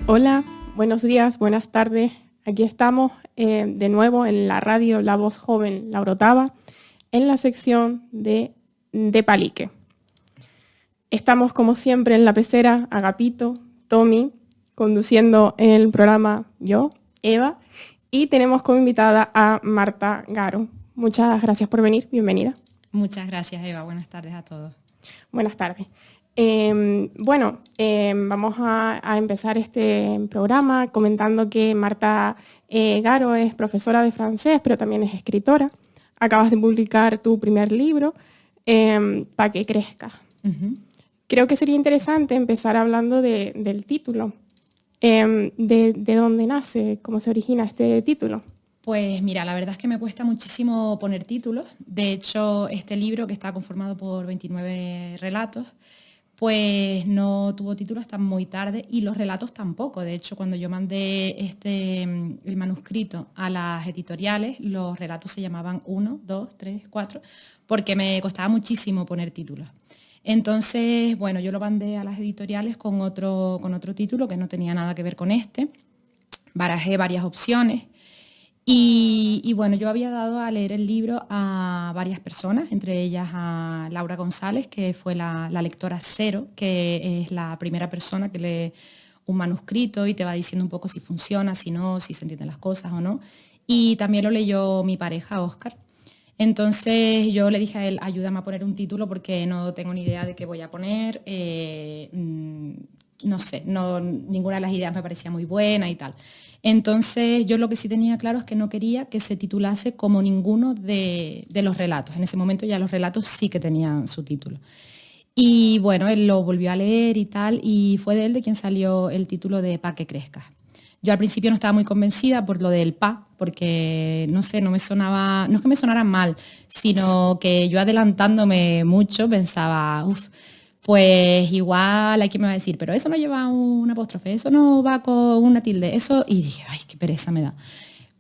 Hola, buenos días, buenas tardes. Aquí estamos de nuevo en la radio La Voz Joven La Orotava, en la sección de Palique. Estamos como siempre en la pecera, Agapito, Tommy, conduciendo el programa yo, Eva, y tenemos como invitada a Marta Garo. Muchas gracias por venir, bienvenida. Muchas gracias, Eva, buenas tardes a todos. Buenas tardes. Vamos a empezar este programa comentando que Marta Garo es profesora de francés, pero también es escritora. Acabas de publicar tu primer libro, Pa' que crezcas. Uh-huh. Creo que sería interesante empezar hablando del título. ¿De dónde nace? ¿Cómo se origina este título? Pues mira, la verdad es que me cuesta muchísimo poner títulos. De hecho, este libro, que está conformado por 29 relatos, pues no tuvo título hasta muy tarde y los relatos tampoco. De hecho, cuando yo mandé el manuscrito a las editoriales, los relatos se llamaban 1, 2, 3, 4, porque me costaba muchísimo poner títulos. Entonces, bueno, yo lo mandé a las editoriales con otro título que no tenía nada que ver con este. Barajé varias opciones. Y bueno, yo había dado a leer el libro a varias personas, entre ellas a Laura González, que fue la lectora cero, que es la primera persona que lee un manuscrito y te va diciendo un poco si funciona, si no, si se entienden las cosas o no. Y también lo leyó mi pareja, Óscar. Entonces yo le dije a él, ayúdame a poner un título porque no tengo ni idea de qué voy a poner. No sé, ninguna de las ideas me parecía muy buena y tal. Entonces yo lo que sí tenía claro es que no quería que se titulase como ninguno de los relatos. En ese momento ya los relatos sí que tenían su título. Y bueno, él lo volvió a leer y tal, y fue de él de quien salió el título de Pa' que crezcas. Yo al principio no estaba muy convencida por lo del pa, porque no sé, no me sonaba, no es que me sonara mal, sino que yo adelantándome mucho pensaba, pues igual hay quien me va a decir, pero eso no lleva un apóstrofe, eso no va con una tilde, eso, y dije, ay, qué pereza me da.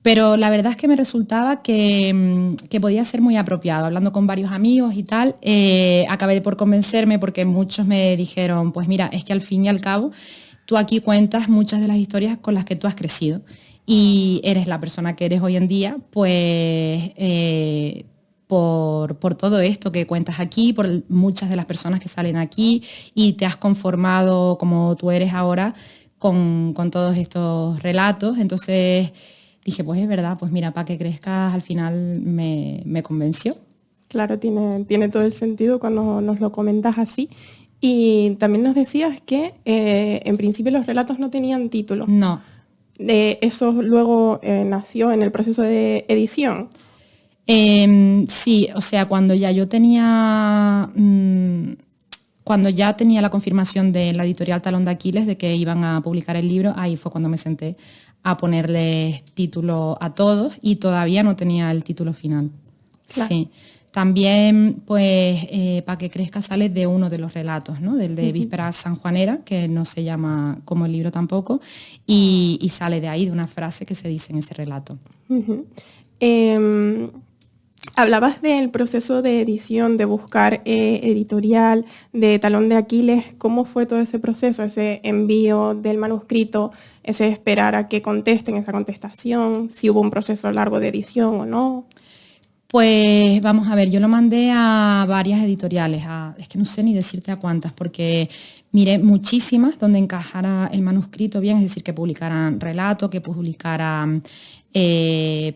Pero la verdad es que me resultaba que podía ser muy apropiado. Hablando con varios amigos y tal, acabé por convencerme porque muchos me dijeron, pues mira, es que al fin y al cabo tú aquí cuentas muchas de las historias con las que tú has crecido y eres la persona que eres hoy en día, pues por todo esto que cuentas aquí, por muchas de las personas que salen aquí y te has conformado como tú eres ahora con todos estos relatos. Entonces dije, pues es verdad, pues mira, Pa' que crezcas al final me convenció. Claro, tiene todo el sentido cuando nos lo comentas así. Y también nos decías que en principio los relatos no tenían título. No. Eso luego nació en el proceso de edición. Sí, o sea, cuando ya tenía la confirmación de la editorial Talón de Aquiles de que iban a publicar el libro, ahí fue cuando me senté a ponerle título a todos y todavía no tenía el título final. Claro. Sí. También, pues, Pa' que crezca sale de uno de los relatos, ¿no? Del de Vísperas sanjuanera, que no se llama como el libro tampoco, y sale de ahí, de una frase que se dice en ese relato. Hablabas del proceso de edición, de buscar editorial, de Talón de Aquiles. ¿Cómo fue todo ese proceso, ese envío del manuscrito, ese esperar a que contesten, esa contestación, si hubo un proceso largo de edición o no? Pues vamos a ver, yo lo mandé a varias editoriales, es que no sé ni decirte a cuántas, porque miré muchísimas donde encajara el manuscrito bien, es decir, que publicaran relato, que publicaran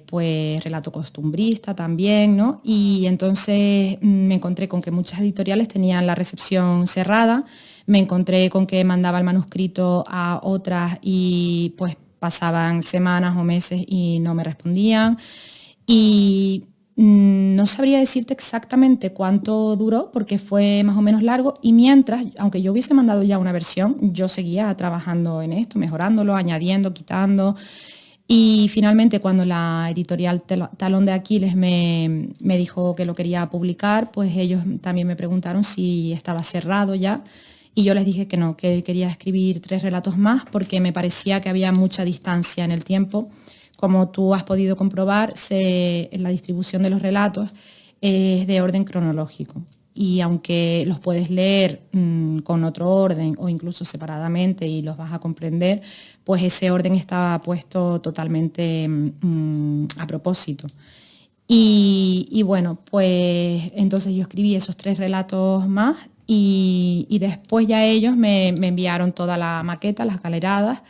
pues relato costumbrista también, ¿no? Y entonces me encontré con que muchas editoriales tenían la recepción cerrada, me encontré con que mandaba el manuscrito a otras y pues pasaban semanas o meses y no me respondían. Y no sabría decirte exactamente cuánto duró porque fue más o menos largo y mientras, aunque yo hubiese mandado ya una versión, yo seguía trabajando en esto, mejorándolo, añadiendo, quitando. Y finalmente cuando la editorial Talón de Aquiles me dijo que lo quería publicar, pues ellos también me preguntaron si estaba cerrado ya y yo les dije que no, que quería escribir 3 relatos más porque me parecía que había mucha distancia en el tiempo. Como tú has podido comprobar, la distribución de los relatos es de orden cronológico. Y aunque los puedes leer con otro orden o incluso separadamente y los vas a comprender, pues ese orden está puesto totalmente a propósito. Y bueno, pues entonces yo escribí esos 3 relatos más y después ya ellos me enviaron toda la maqueta, las galeradas,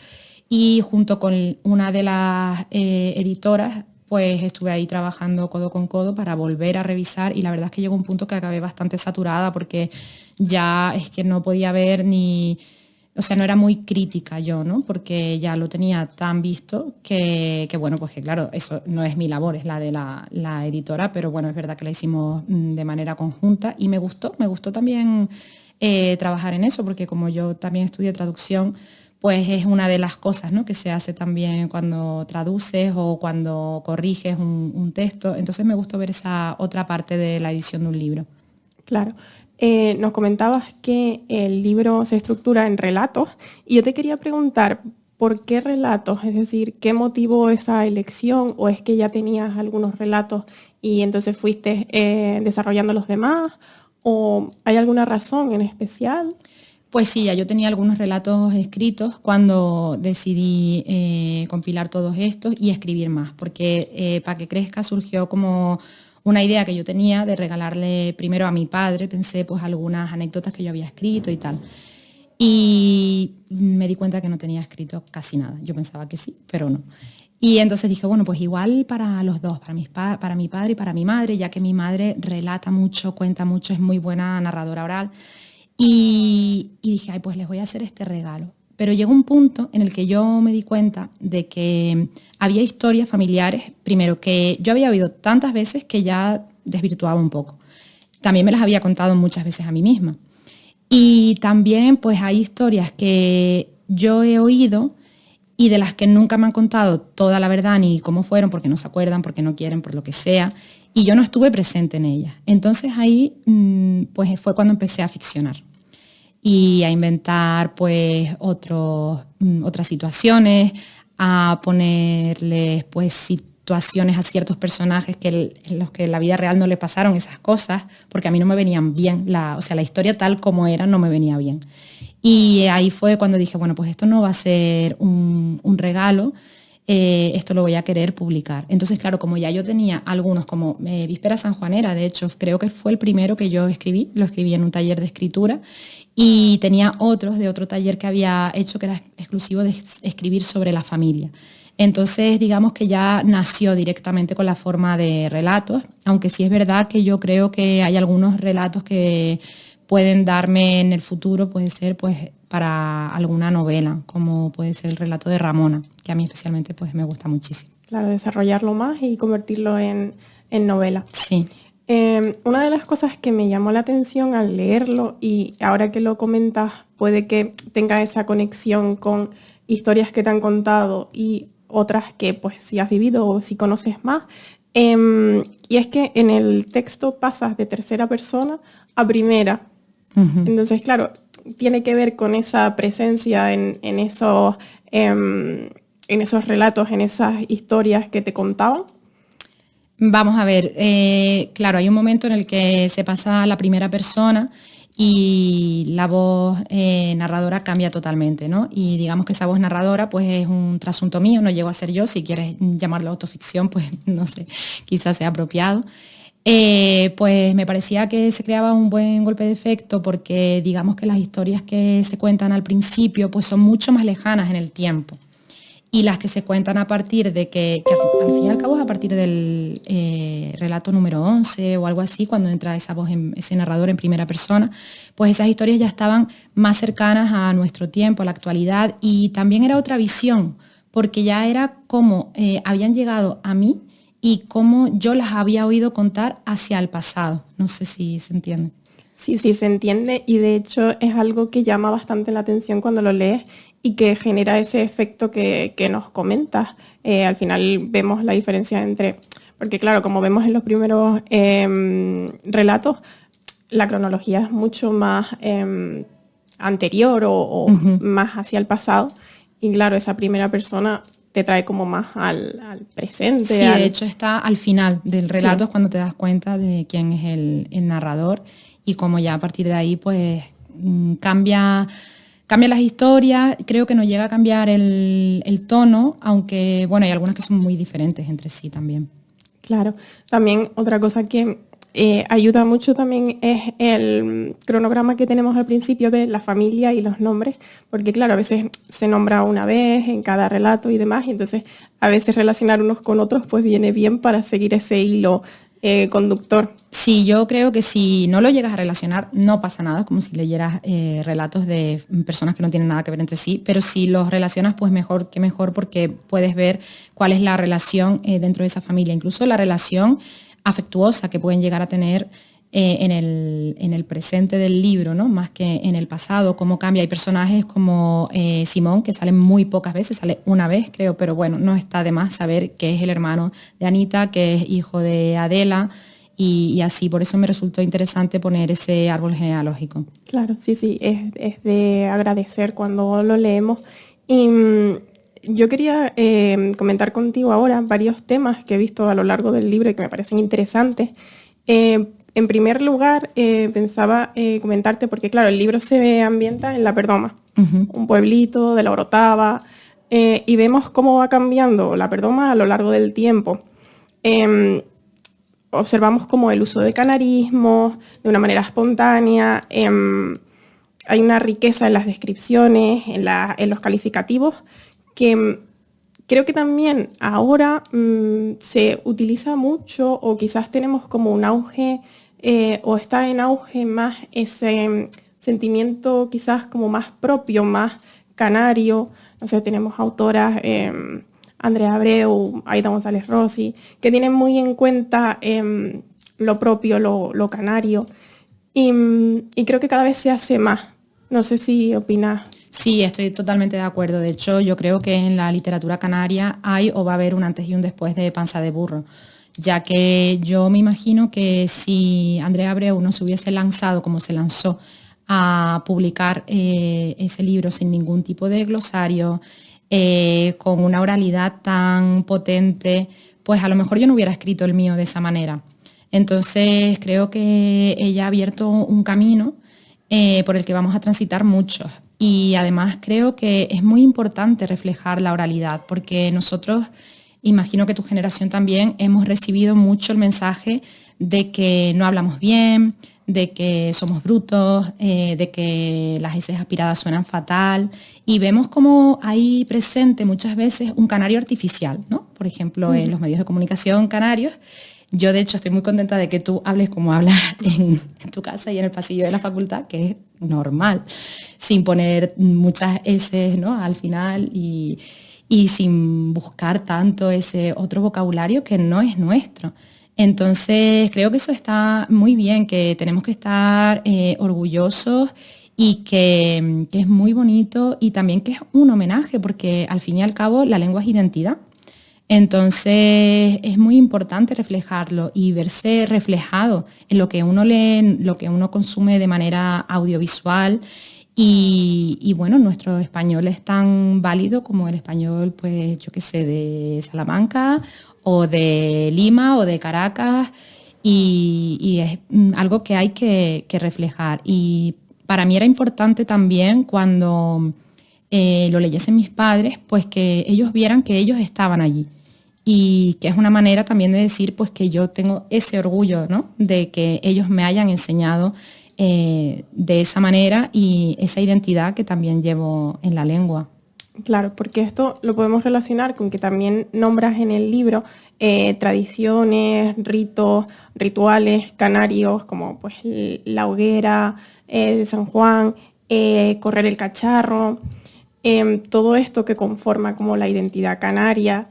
y junto con una de las editoras pues estuve ahí trabajando codo con codo para volver a revisar, y la verdad es que llegó un punto que acabé bastante saturada porque ya es que no podía ver ni... O sea, no era muy crítica yo, ¿no? Porque ya lo tenía tan visto que bueno, pues que claro, eso no es mi labor, es la de la editora, pero bueno, es verdad que la hicimos de manera conjunta y me gustó también trabajar en eso, porque como yo también estudié traducción, pues es una de las cosas, ¿no?, que se hace también cuando traduces o cuando corriges un texto. Entonces me gustó ver esa otra parte de la edición de un libro. Claro. Nos comentabas que el libro se estructura en relatos y yo te quería preguntar, ¿por qué relatos? Es decir, ¿qué motivó esa elección? ¿O es que ya tenías algunos relatos y entonces fuiste desarrollando los demás? ¿O hay alguna razón en especial? Pues sí, ya yo tenía algunos relatos escritos cuando decidí compilar todos estos y escribir más, porque Para que crezca surgió como una idea que yo tenía de regalarle primero a mi padre, pensé pues algunas anécdotas que yo había escrito y tal. Y me di cuenta que no tenía escrito casi nada. Yo pensaba que sí, pero no. Y entonces dije, bueno, pues igual para los dos, para mi padre y para mi madre, ya que mi madre relata mucho, cuenta mucho, es muy buena narradora oral. Y dije, ay, pues les voy a hacer este regalo. Pero llegó un punto en el que yo me di cuenta de que había historias familiares, primero, que yo había oído tantas veces que ya desvirtuaba un poco. También me las había contado muchas veces a mí misma. Y también pues hay historias que yo he oído y de las que nunca me han contado toda la verdad ni cómo fueron, porque no se acuerdan, porque no quieren, por lo que sea, y yo no estuve presente en ellas. Entonces ahí pues fue cuando empecé a ficcionar y a inventar pues otras situaciones, a ponerles pues situaciones a ciertos personajes en los que en la vida real no le pasaron esas cosas, porque a mí no me venían bien, o sea, la historia tal como era no me venía bien. Y ahí fue cuando dije, bueno, pues esto no va a ser un regalo, esto lo voy a querer publicar. Entonces, claro, como ya yo tenía algunos, como Víspera sanjuanera, de hecho, creo que fue el primero que yo escribí, lo escribí en un taller de escritura, y tenía otros de otro taller que había hecho que era exclusivo de escribir sobre la familia. Entonces, digamos que ya nació directamente con la forma de relatos, aunque sí es verdad que yo creo que hay algunos relatos que pueden darme en el futuro, puede ser pues para alguna novela, como puede ser el relato de Ramona, que a mí especialmente pues me gusta muchísimo. Claro, desarrollarlo más y convertirlo en novela. Sí. Una de las cosas que me llamó la atención al leerlo, y ahora que lo comentas, puede que tenga esa conexión con historias que te han contado y otras que pues si has vivido o si conoces más, y es que en el texto pasas de tercera persona a primera. Uh-huh. Entonces, claro, tiene que ver con esa presencia en esos relatos, en esas historias que te contaban. Vamos a ver, claro, hay un momento en el que se pasa a la primera persona y la voz narradora cambia totalmente, ¿no? Y digamos que esa voz narradora pues es un trasunto mío, no llego a ser yo, si quieres llamarlo autoficción, pues no sé, quizás sea apropiado. Pues me parecía que se creaba un buen golpe de efecto porque digamos que las historias que se cuentan al principio pues son mucho más lejanas en el tiempo. Y las que se cuentan a partir de que al fin y al cabo es a partir del relato número 11 o algo así, cuando entra esa voz, ese narrador en primera persona, pues esas historias ya estaban más cercanas a nuestro tiempo, a la actualidad, y también era otra visión, porque ya era como habían llegado a mí y cómo yo las había oído contar hacia el pasado. No sé si se entiende. Sí, se entiende, y de hecho es algo que llama bastante la atención cuando lo lees y que genera ese efecto que nos comentas. Al final vemos la diferencia entre, porque claro, como vemos en los primeros relatos, la cronología es mucho más anterior o más hacia el pasado. Y claro, esa primera persona te trae como más al presente. Sí, de hecho está al final del relato, Sí. cuando te das cuenta de quién es el narrador y cómo ya a partir de ahí pues cambia las historias. Creo que no llega a cambiar el tono, aunque bueno, hay algunas que son muy diferentes entre sí también. Claro, también otra cosa que ayuda mucho también es el cronograma que tenemos al principio de la familia y los nombres, porque claro, a veces se nombra una vez en cada relato y demás, y entonces a veces relacionar unos con otros pues viene bien para seguir ese hilo conductor. Sí, yo creo que si no lo llegas a relacionar, no pasa nada, como si leyeras relatos de personas que no tienen nada que ver entre sí, pero si los relacionas, pues mejor que mejor, porque puedes ver cuál es la relación dentro de esa familia, incluso la relación afectuosa que pueden llegar a tener en el presente del libro, ¿no? Más que en el pasado, cómo cambia. Hay personajes como Simón, que salen muy pocas veces, sale una vez, creo, pero bueno, no está de más saber que es el hermano de Anita, que es hijo de Adela, y así. Por eso me resultó interesante poner ese árbol genealógico. Claro, sí, sí, es de agradecer cuando lo leemos. Y yo quería comentar contigo ahora varios temas que he visto a lo largo del libro y que me parecen interesantes. En primer lugar, pensaba comentarte, porque claro, el libro se ambienta en La Perdoma, un pueblito de la Orotava, y vemos cómo va cambiando La Perdoma a lo largo del tiempo. Observamos como el uso de canarismos de una manera espontánea, hay una riqueza en las descripciones, en los calificativos, que creo que también ahora se utiliza mucho, o quizás tenemos como un auge, o está en auge más ese sentimiento quizás como más propio, más canario. No sé, tenemos autoras, Andrea Abreu, Aida González Rossi, que tienen muy en cuenta lo propio, lo canario, y creo que cada vez se hace más. No sé si opinas. Sí, estoy totalmente de acuerdo. De hecho, yo creo que en la literatura canaria hay o va a haber un antes y un después de Panza de Burro, ya que yo me imagino que si Andrea Abreu no se hubiese lanzado como se lanzó a publicar ese libro sin ningún tipo de glosario, con una oralidad tan potente, pues a lo mejor yo no hubiera escrito el mío de esa manera. Entonces creo que ella ha abierto un camino por el que vamos a transitar muchos. Y además creo que es muy importante reflejar la oralidad, porque nosotros, imagino que tu generación también, hemos recibido mucho el mensaje de que no hablamos bien, de que somos brutos, de que las S aspiradas suenan fatal, y vemos como hay presente muchas veces un canario artificial, ¿no? Por ejemplo, en los medios de comunicación canarios. Yo, de hecho, estoy muy contenta de que tú hables como hablas en tu casa y en el pasillo de la facultad, que es normal, sin poner muchas S, ¿no?, al final, y sin buscar tanto ese otro vocabulario que no es nuestro. Entonces, creo que eso está muy bien, que tenemos que estar orgullosos, y que es muy bonito, y también que es un homenaje, porque al fin y al cabo la lengua es identidad. Entonces es muy importante reflejarlo y verse reflejado en lo que uno lee, en lo que uno consume de manera audiovisual. Y bueno, nuestro español es tan válido como el español, pues yo qué sé, de Salamanca o de Lima o de Caracas, y es algo que hay que reflejar. Y para mí era importante también, cuando lo leyesen mis padres, pues que ellos vieran que ellos estaban allí, y que es una manera también de decir pues que yo tengo ese orgullo, ¿no?, de que ellos me hayan enseñado de esa manera, y esa identidad que también llevo en la lengua. Claro, porque esto lo podemos relacionar con que también nombras en el libro tradiciones, ritos, rituales canarios, como pues la hoguera de San Juan, correr el cacharro, todo esto que conforma como la identidad canaria,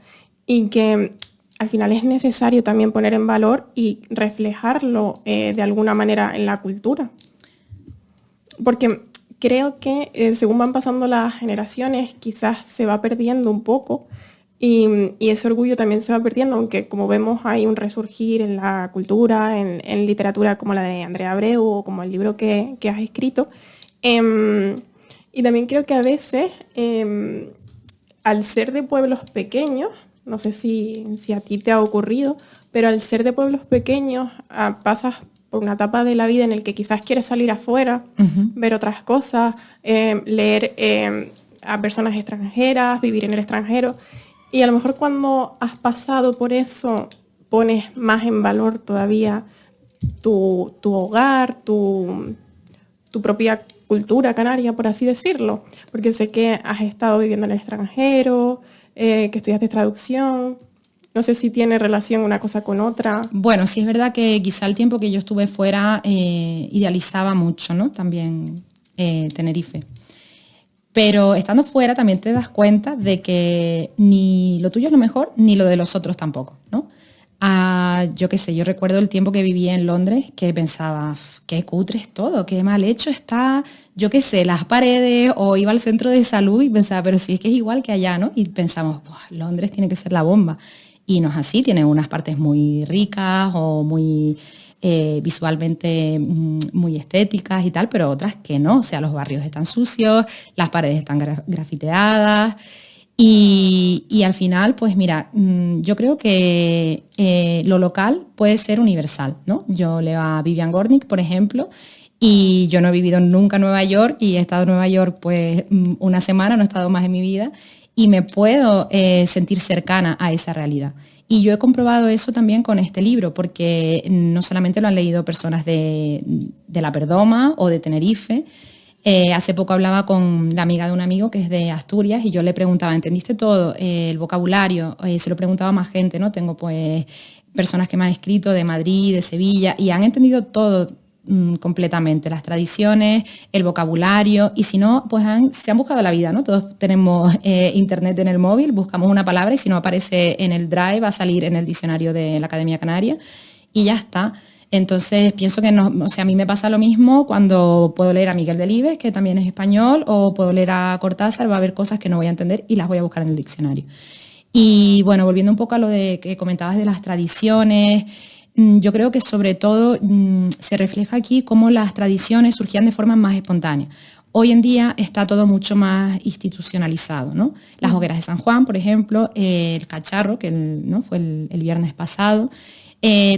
y que al final es necesario también poner en valor y reflejarlo de alguna manera en la cultura. Porque creo que según van pasando las generaciones, quizás se va perdiendo un poco, y ese orgullo también se va perdiendo, aunque como vemos hay un resurgir en la cultura, en literatura como la de Andrea Abreu o como el libro que has escrito, Y también creo que a veces, al ser de pueblos pequeños, no sé si a ti te ha ocurrido, pero al ser de pueblos pequeños pasas por una etapa de la vida en el que quizás quieres salir afuera, ver otras cosas, leer a personas extranjeras, vivir en el extranjero. Y a lo mejor cuando has pasado por eso, pones más en valor todavía tu hogar, tu propia cultura canaria, por así decirlo. Porque sé que has estado viviendo en el extranjero, que estudiaste traducción. No sé si tiene relación una cosa con otra. Bueno, sí es verdad que quizá el tiempo que yo estuve fuera idealizaba mucho, ¿no? También Tenerife. Pero estando fuera también te das cuenta de que ni lo tuyo es lo mejor, ni lo de los otros tampoco, ¿no? Yo qué sé, yo recuerdo el tiempo que vivía en Londres que pensaba, qué cutre es todo, qué mal hecho está, yo qué sé, las paredes, o iba al centro de salud y pensaba, pero si es que es igual que allá, ¿no? Y pensamos, Londres tiene que ser la bomba. Y no es así, tiene unas partes muy ricas o muy visualmente muy estéticas y tal, pero otras que no, o sea, los barrios están sucios, las paredes están grafiteadas. Y al final, pues mira, yo creo que lo local puede ser universal, ¿no? Yo leo a Vivian Gornick, por ejemplo, y yo no he vivido nunca en Nueva York y he estado en Nueva York pues una semana, no he estado más en mi vida, y me puedo sentir cercana a esa realidad. Y yo he comprobado eso también con este libro, porque no solamente lo han leído personas de La Perdoma o de Tenerife. Hace poco hablaba con la amiga de un amigo que es de Asturias y yo le preguntaba, ¿entendiste todo? El vocabulario, se lo preguntaba a más gente, ¿no? Tengo pues personas que me han escrito de Madrid, de Sevilla y han entendido todo completamente, las tradiciones, el vocabulario y si no, pues se han buscado la vida, ¿no? Todos tenemos internet en el móvil, buscamos una palabra y si no aparece en el Drive va a salir en el diccionario de la Academia Canaria y ya está. Entonces pienso que no, o sea, a mí me pasa lo mismo cuando puedo leer a Miguel Delibes, que también es español, o puedo leer a Cortázar, va a haber cosas que no voy a entender y las voy a buscar en el diccionario. Y bueno, volviendo un poco a lo de que comentabas de las tradiciones, yo creo que sobre todo se refleja aquí cómo las tradiciones surgían de forma más espontánea. Hoy en día está todo mucho más institucionalizado, ¿no? Las hogueras de San Juan, por ejemplo, el cacharro, que ¿no? fue el viernes pasado.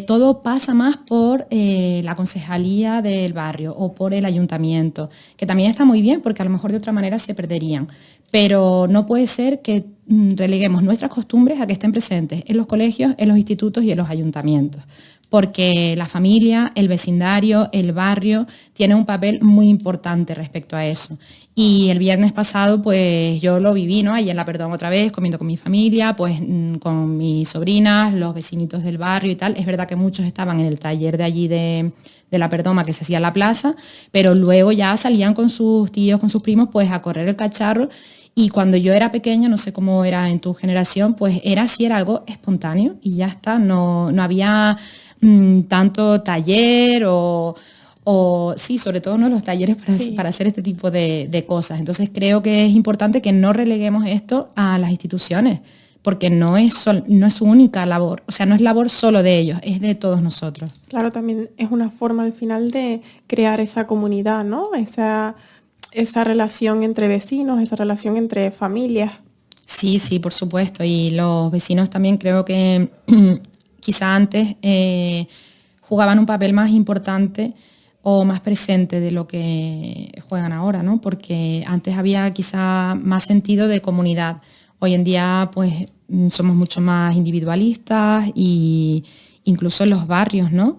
Todo pasa más por la concejalía del barrio o por el ayuntamiento, que también está muy bien porque a lo mejor de otra manera se perderían. Pero no puede ser que releguemos nuestras costumbres a que estén presentes en los colegios, en los institutos y en los ayuntamientos. Porque la familia, el vecindario, el barrio tiene un papel muy importante respecto a eso. Y el viernes pasado, pues yo lo viví, ¿no? Allí en La Perdón otra vez, comiendo con mi familia, pues con mis sobrinas, los vecinitos del barrio y tal. Es verdad que muchos estaban en el taller de allí de La Perdoma que se hacía en la plaza, pero luego ya salían con sus tíos, con sus primos, pues a correr el cacharro. Y cuando yo era pequeña, no sé cómo era en tu generación, pues era algo espontáneo y ya está, no había tanto taller o sí, sobre todo ¿no? los talleres para hacer este tipo de cosas. Entonces creo que es importante que no releguemos esto a las instituciones, porque no es su única labor, o sea, no es labor solo de ellos, es de todos nosotros. Claro, también es una forma al final de crear esa comunidad, ¿no? Esa relación entre vecinos, esa relación entre familias. Sí, por supuesto. Y los vecinos también creo que quizá antes jugaban un papel más importante o más presente de lo que juegan ahora, ¿no? Porque antes había quizá más sentido de comunidad. Hoy en día, pues, somos mucho más individualistas y incluso en los barrios, ¿no?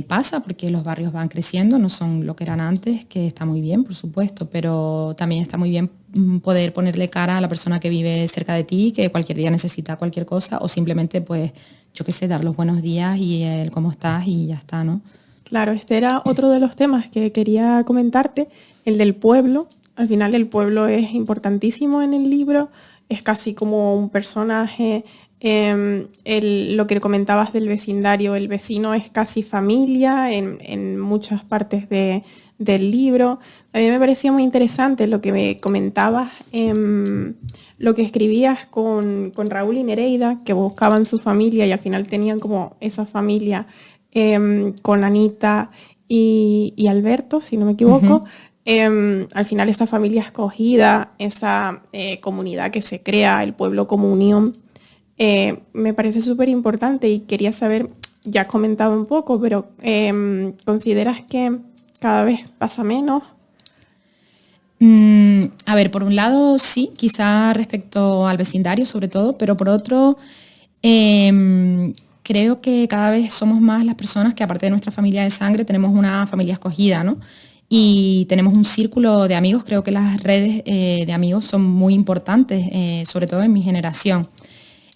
Pasa porque los barrios van creciendo, no son lo que eran antes, que está muy bien, por supuesto, pero también está muy bien poder ponerle cara a la persona que vive cerca de ti, que cualquier día necesita cualquier cosa, o simplemente, pues, yo qué sé, dar los buenos días y el cómo estás y ya está, ¿no? Claro, este era otro de los temas que quería comentarte, el del pueblo. Al final el pueblo es importantísimo en el libro, es casi como un personaje. Lo que comentabas del vecindario, el vecino es casi familia en muchas partes del libro. A mí me parecía muy interesante lo que me comentabas, lo que escribías con Raúl y Nereida, que buscaban su familia y al final tenían como esa familia con Anita y Alberto, si no me equivoco. Al final esa familia escogida, esa comunidad que se crea, el pueblo como unión, me parece súper importante y quería saber, ya has comentado un poco, pero ¿consideras que cada vez pasa menos? A ver, por un lado sí, quizá respecto al vecindario sobre todo, pero por otro, creo que cada vez somos más las personas que aparte de nuestra familia de sangre tenemos una familia escogida, ¿no? Y tenemos un círculo de amigos, creo que las redes de amigos son muy importantes, sobre todo en mi generación.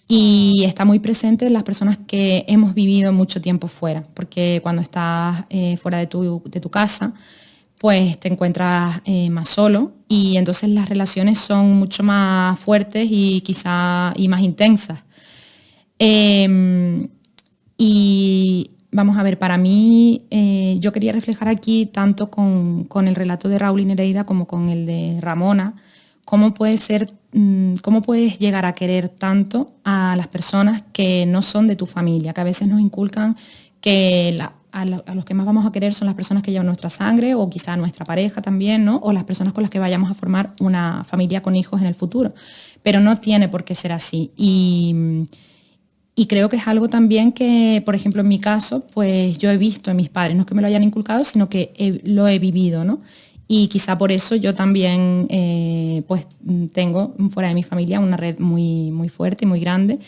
Y está muy presente en las personas que hemos vivido mucho tiempo fuera, porque cuando estás fuera de tu casa, pues te encuentras más solo y entonces las relaciones son mucho más fuertes y quizá y más intensas. Y vamos a ver, para mí yo quería reflejar aquí tanto con el relato de Raúl y Nereida como con el de Ramona, cómo puede ser, cómo puedes llegar a querer tanto a las personas que no son de tu familia, que a veces nos inculcan que a los que más vamos a querer son las personas que llevan nuestra sangre o quizá nuestra pareja también, ¿no? O las personas con las que vayamos a formar una familia con hijos en el futuro. Pero no tiene por qué ser así. Y creo que es algo también que, por ejemplo, en mi caso, pues yo he visto en mis padres, no es que me lo hayan inculcado, sino que lo he vivido, ¿no? Y quizá por eso yo también pues tengo fuera de mi familia una red muy, muy fuerte y muy grande.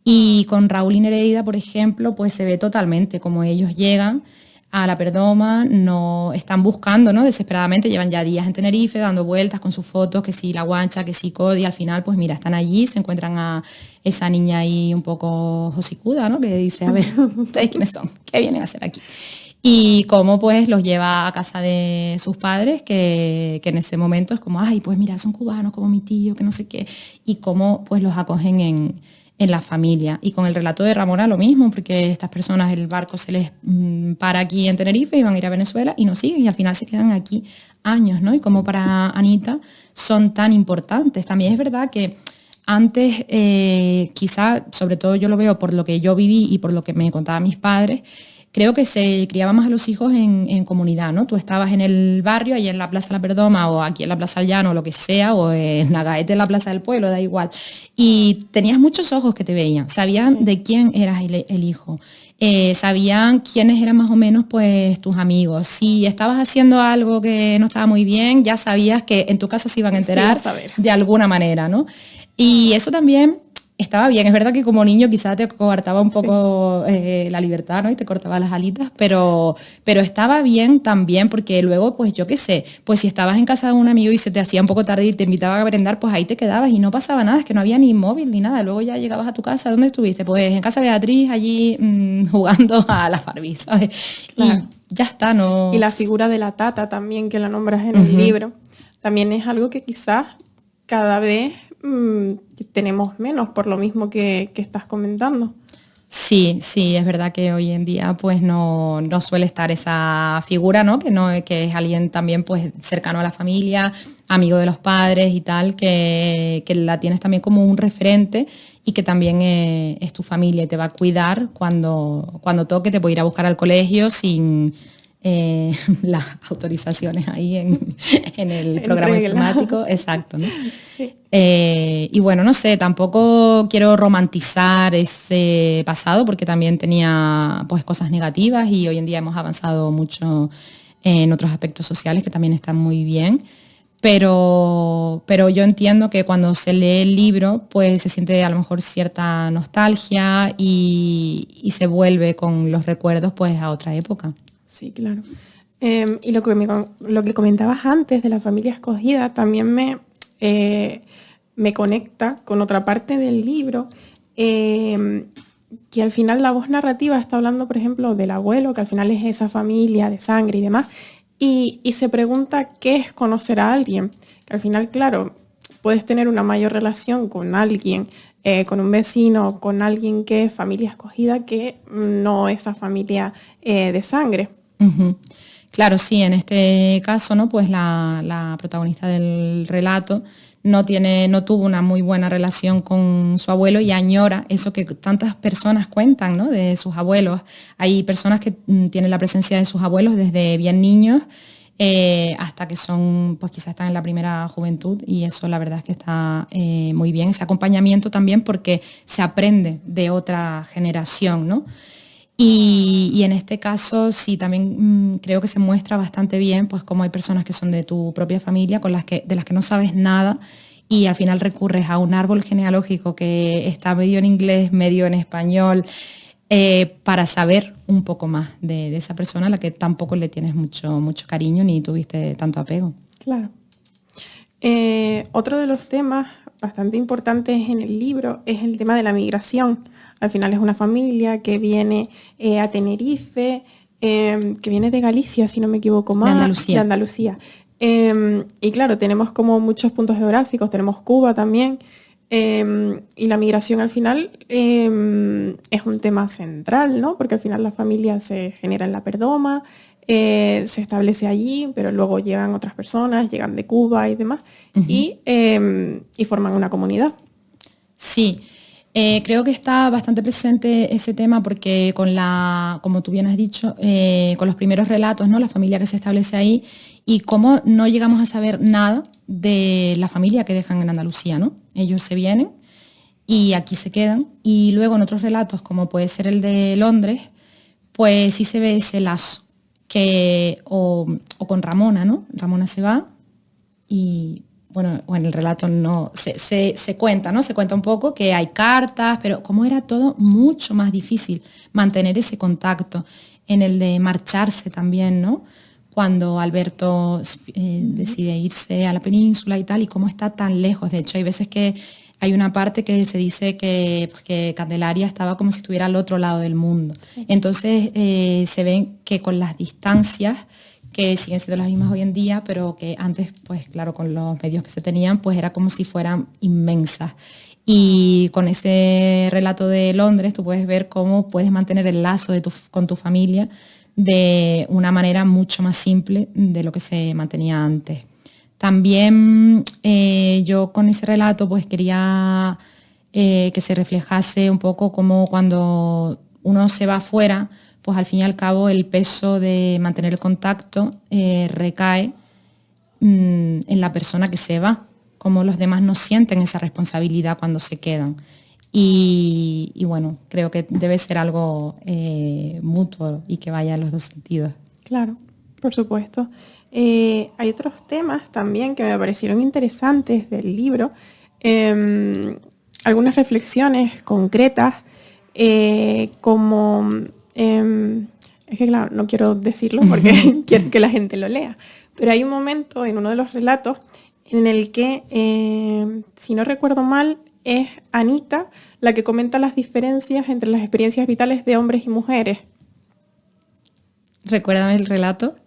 Y con Raúl y Nereida, por ejemplo, pues se ve totalmente como ellos llegan a la Perdoma, no están buscando, ¿no? Desesperadamente, llevan ya días en Tenerife dando vueltas con sus fotos, que si la guancha, que si Cody, al final, pues mira, están allí, se encuentran a esa niña ahí un poco josicuda, ¿no? Que dice, a ver, ¿ustedes quiénes son? ¿Qué vienen a hacer aquí? Y cómo pues los lleva a casa de sus padres, que en ese momento es como, ay, pues mira, son cubanos como mi tío, que no sé qué, y cómo pues los acogen en la familia. Y con el relato de Ramona lo mismo, porque estas personas, el barco se les para aquí en Tenerife y van a ir a Venezuela y no siguen y al final se quedan aquí años, ¿no? Y como para Anita son tan importantes. También es verdad que antes, quizá, sobre todo yo lo veo por lo que yo viví y por lo que me contaban mis padres, creo que se criaba más a los hijos en comunidad, ¿no? Tú estabas en el barrio, allá en la Plaza La Perdoma o aquí en la Plaza del Llano o lo que sea, o en la Gaeta en la Plaza del Pueblo, da igual. Y tenías muchos ojos que te veían, sabían de quién eras el hijo. Sabían quiénes eran más o menos pues tus amigos. Si estabas haciendo algo que no estaba muy bien, ya sabías que en tu casa se iban a enterar de alguna manera, ¿no? Y eso también estaba bien. Es verdad que como niño quizás te coartaba un poco la libertad, ¿no? Y te cortaba las alitas, pero estaba bien también porque luego, pues yo qué sé, pues si estabas en casa de un amigo y se te hacía un poco tarde y te invitaba a merendar, pues ahí te quedabas y no pasaba nada, es que no había ni móvil ni nada. Luego ya llegabas a tu casa, ¿dónde estuviste? Pues en casa de Beatriz, allí jugando a la Barbie, ¿sabes? Claro. Y ya está, ¿no? Y la figura de la tata también, que la nombras en el libro, también es algo que quizás cada vez tenemos menos por lo mismo que estás comentando. Sí, sí, es verdad que hoy en día pues no suele estar esa figura, ¿no? Que es alguien también pues cercano a la familia, amigo de los padres y tal, que la tienes también como un referente y que también es tu familia y te va a cuidar cuando toque, te puede ir a buscar al colegio sin las autorizaciones ahí en el programa informático, exacto, ¿no? Sí. Y bueno, no sé, tampoco quiero romantizar ese pasado porque también tenía pues cosas negativas y hoy en día hemos avanzado mucho en otros aspectos sociales que también están muy bien. Pero yo entiendo que cuando se lee el libro, pues se siente a lo mejor cierta nostalgia y se vuelve con los recuerdos pues a otra época. Sí, claro. Y lo que comentabas antes de la familia escogida también me conecta con otra parte del libro, que al final la voz narrativa está hablando, por ejemplo, del abuelo, que al final es esa familia de sangre y demás, y se pregunta qué es conocer a alguien, que al final, claro, puedes tener una mayor relación con alguien, con un vecino, con alguien que es familia escogida, que no esa familia de sangre. Uh-huh. Claro, sí, en este caso, ¿no? Pues la protagonista del relato no tuvo una muy buena relación con su abuelo y añora eso que tantas personas cuentan, ¿no? De sus abuelos. Hay personas que tienen la presencia de sus abuelos desde bien niños hasta que son, pues quizás están en la primera juventud, y eso la verdad es que está muy bien, ese acompañamiento también, porque se aprende de otra generación, ¿no? Y en este caso sí, también creo que se muestra bastante bien pues cómo hay personas que son de tu propia familia, de las que no sabes nada, y al final recurres a un árbol genealógico que está medio en inglés, medio en español, para saber un poco más de esa persona a la que tampoco le tienes mucho cariño ni tuviste tanto apego. Claro. Otro de los temas bastante importantes en el libro es el tema de la migración. Al final es una familia que viene a Tenerife, que viene de Galicia, si no me equivoco más. De Andalucía. Y claro, tenemos como muchos puntos geográficos, tenemos Cuba también. Y la migración al final es un tema central, ¿no? Porque al final la familia se genera en La Perdoma, se establece allí, pero luego llegan otras personas, llegan de Cuba y demás, y forman una comunidad. Sí, creo que está bastante presente ese tema porque como tú bien has dicho, con los primeros relatos, ¿no? La familia que se establece ahí y cómo no llegamos a saber nada de la familia que dejan en Andalucía, ¿no? Ellos se vienen y aquí se quedan, y luego en otros relatos, como puede ser el de Londres, pues sí se ve ese lazo, o con Ramona, ¿no? Ramona se va y, bueno, en el relato no se cuenta, ¿no? Se cuenta un poco que hay cartas, pero como era todo mucho más difícil mantener ese contacto, en el de marcharse también, ¿no? Cuando Alberto decide irse a la península y tal, y cómo está tan lejos. De hecho, hay veces que hay una parte que se dice que Candelaria estaba como si estuviera al otro lado del mundo. Sí. Entonces se ven que con las distancias, que siguen siendo las mismas hoy en día, pero que antes, pues claro, con los medios que se tenían, pues era como si fueran inmensas. Y con ese relato de Londres, tú puedes ver cómo puedes mantener el lazo con tu familia de una manera mucho más simple de lo que se mantenía antes. También yo con ese relato pues quería que se reflejase un poco como cuando uno se va afuera, pues al fin y al cabo el peso de mantener el contacto recae en la persona que se va, como los demás no sienten esa responsabilidad cuando se quedan. Y bueno, creo que debe ser algo mutuo y que vaya en los dos sentidos. Claro, por supuesto. Hay otros temas también que me parecieron interesantes del libro, algunas reflexiones concretas, como, es que claro, no quiero decirlo porque quiero que la gente lo lea, pero hay un momento en uno de los relatos en el que, si no recuerdo mal, es Anita la que comenta las diferencias entre las experiencias vitales de hombres y mujeres. Recuérdame el relato.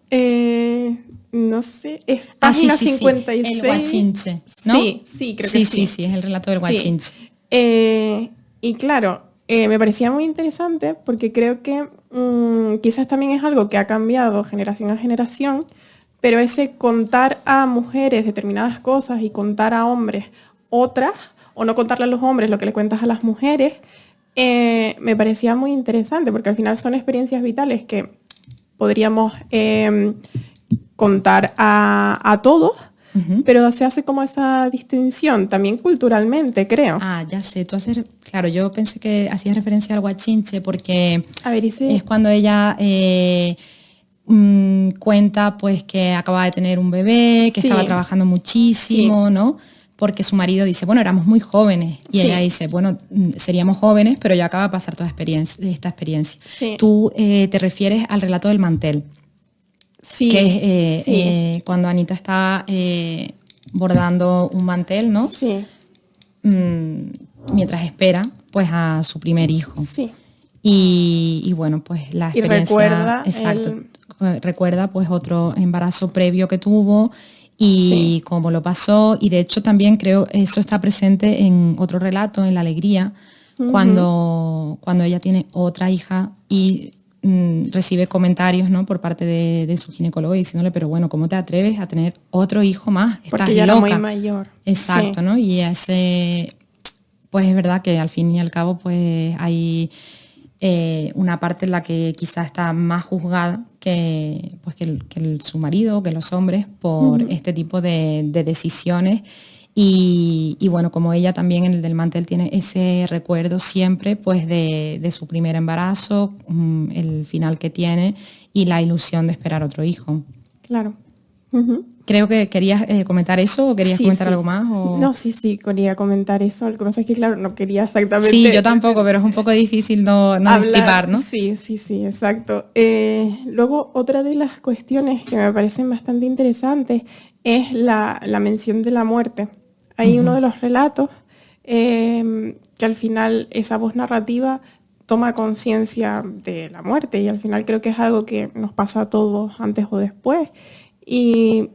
No sé, es página 56. Sí. El guachinche, ¿no? Sí, creo que sí. Sí, es el relato del guachinche. Y claro, me parecía muy interesante porque creo que quizás también es algo que ha cambiado generación a generación, pero ese contar a mujeres determinadas cosas y contar a hombres otras, o no contarle a los hombres lo que le cuentas a las mujeres, me parecía muy interesante porque al final son experiencias vitales que podríamos contar a todos, pero se hace como esa distinción también culturalmente, creo. Ah, ya sé, claro, yo pensé que hacías referencia al guachinche porque es cuando ella cuenta pues que acaba de tener un bebé, que estaba trabajando muchísimo, ¿no? Porque su marido dice, bueno, éramos muy jóvenes. Y ella dice, bueno, seríamos jóvenes, pero ya acaba de pasar toda esta experiencia. Sí. Tú te refieres al relato del mantel. Sí. Que es cuando Anita está bordando un mantel, ¿no? Sí. Mientras espera, pues, a su primer hijo. Sí. Y bueno, pues la experiencia... Y recuerda... Recuerda, pues, otro embarazo previo que tuvo y cómo lo pasó, y de hecho también creo eso está presente en otro relato, en La Alegría, cuando ella tiene otra hija y recibe comentarios, ¿no? Por parte de su ginecólogo diciéndole, pero bueno, ¿cómo te atreves a tener otro hijo más? Estás porque ella loca. Era muy mayor. Exacto, ¿no? Y ese, pues es verdad que al fin y al cabo pues hay una parte en la que quizá está más juzgada su marido, que los hombres, por este tipo de decisiones. Y bueno, como ella también en el del mantel tiene ese recuerdo siempre pues de su primer embarazo, el final que tiene y la ilusión de esperar otro hijo. Claro. Creo que querías comentar eso o querías comentar Sí. algo más. ¿O? No, sí, quería comentar eso. Lo que pasa es que, claro, no quería exactamente... Sí, yo tampoco, pero es un poco difícil no destripar, ¿no? Sí, exacto. Luego, otra de las cuestiones que me parecen bastante interesantes es la mención de la muerte. Hay uno de los relatos que al final esa voz narrativa toma conciencia de la muerte y al final creo que es algo que nos pasa a todos antes o después y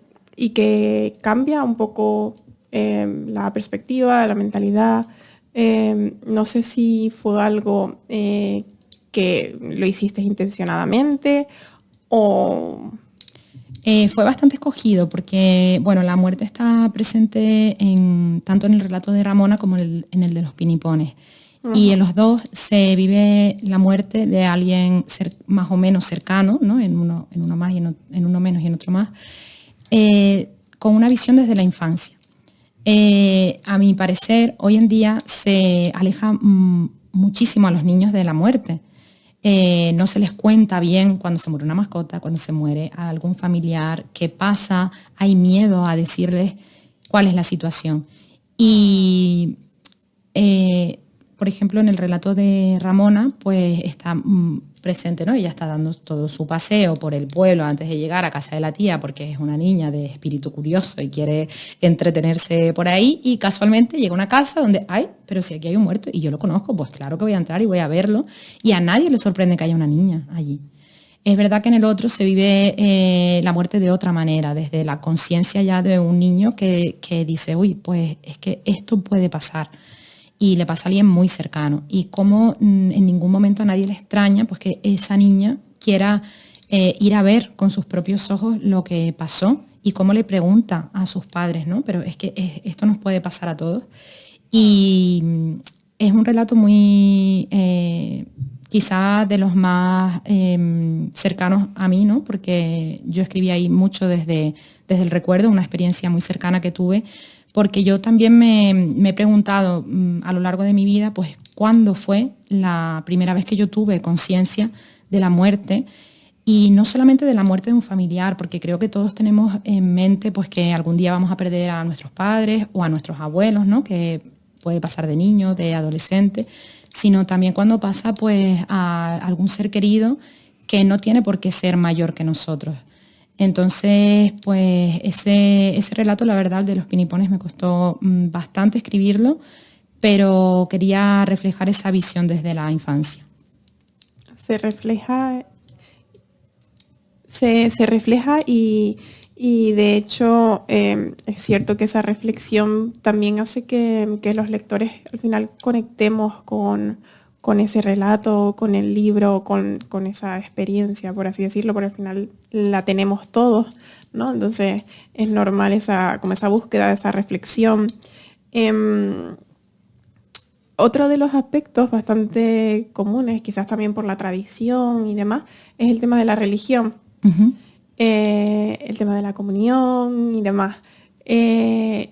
que cambia un poco la perspectiva, la mentalidad. No sé si fue algo que lo hiciste intencionadamente o... Fue bastante escogido porque, bueno, la muerte está presente tanto en el relato de Ramona como en el de los pinipones. Y en los dos se vive la muerte de alguien más o menos cercano, ¿no? En uno más y en uno menos y en otro más, con una visión desde la infancia. A mi parecer, hoy en día se aleja muchísimo a los niños de la muerte. No se les cuenta bien cuando se muere una mascota, cuando se muere a algún familiar, qué pasa, hay miedo a decirles cuál es la situación. Y, por ejemplo, en el relato de Ramona, pues está presente, ¿no? Ella está dando todo su paseo por el pueblo antes de llegar a casa de la tía, porque es una niña de espíritu curioso y quiere entretenerse por ahí, y casualmente llega a una casa donde, ay, pero si aquí hay un muerto y yo lo conozco, pues claro que voy a entrar y voy a verlo, y a nadie le sorprende que haya una niña allí. Es verdad que en el otro se vive la muerte de otra manera, desde la conciencia ya de un niño que dice, uy, pues es que esto puede pasar. Y le pasa a alguien muy cercano. Y como en ningún momento a nadie le extraña pues que esa niña quiera ir a ver con sus propios ojos lo que pasó y cómo le pregunta a sus padres, ¿no? Pero es que esto nos puede pasar a todos. Y es un relato muy, quizá de los más cercanos a mí, ¿no? Porque yo escribí ahí mucho desde el recuerdo, una experiencia muy cercana que tuve, porque yo también me he preguntado a lo largo de mi vida, pues, ¿cuándo fue la primera vez que yo tuve conciencia de la muerte? Y no solamente de la muerte de un familiar, porque creo que todos tenemos en mente pues, que algún día vamos a perder a nuestros padres o a nuestros abuelos, ¿no? Que puede pasar de niño, de adolescente, sino también cuando pasa pues, a algún ser querido que no tiene por qué ser mayor que nosotros. Entonces, pues ese relato, la verdad, de los pinipones me costó bastante escribirlo, pero quería reflejar esa visión desde la infancia. Se refleja y de hecho es cierto que esa reflexión también hace que los lectores al final conectemos con ese relato, con el libro, con esa experiencia, por así decirlo, porque al final la tenemos todos, ¿no? Entonces es normal como esa búsqueda, esa reflexión. Otro de los aspectos bastante comunes, quizás también por la tradición y demás, es el tema de la religión, el tema de la comunión y demás.